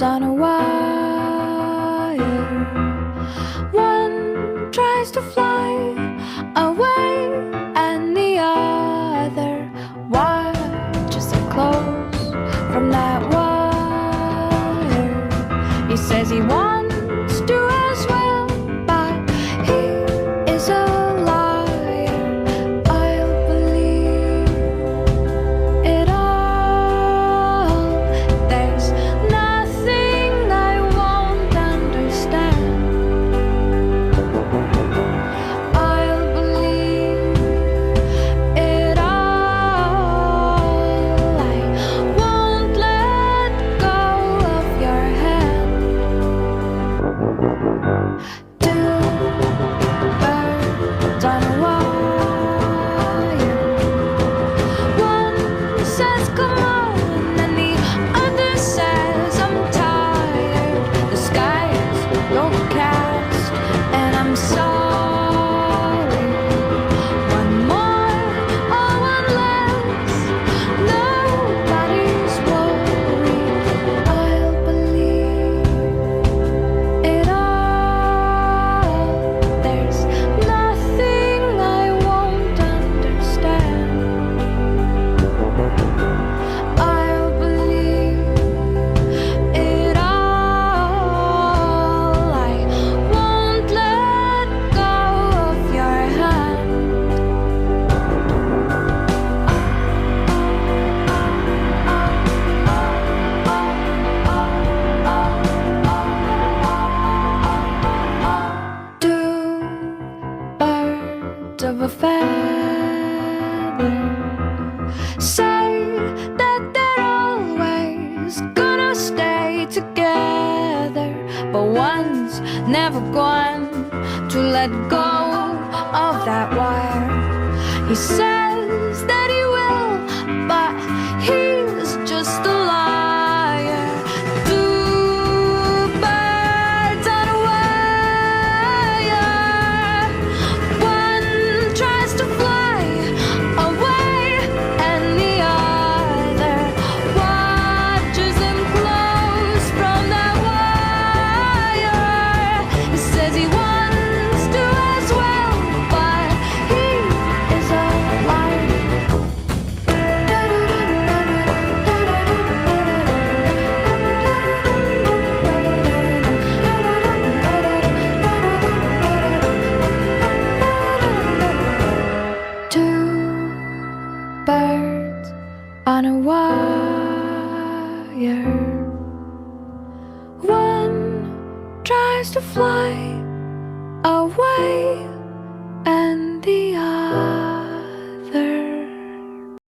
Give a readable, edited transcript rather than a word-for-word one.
on a wire. One tries to fly away, and the other watches it close from that wire. He says he wants to as well, but he is a liar. I'll believe it all. There's nothing I won't understand. I'll believe it all. I won't let go of your hand. Two birds on a wire. One says come on, and the other says I'm tired. The sky is overcast, and I'm sorry. One more or one less, nobody's worried. I'll believe it all. There's nothing I won't understand. I'll believe it all. I won't let go of your hand. Two birds of a feather say that they're always gonna stay together, but one's never going to let go of that wire. He says that he will, but he's just a liar. Two birds on a wire. One tries to fly away, and the other watches him close from that wire. He says he wants to as well, but he is a liar. Two birds on a wire. One tries to fly away, and the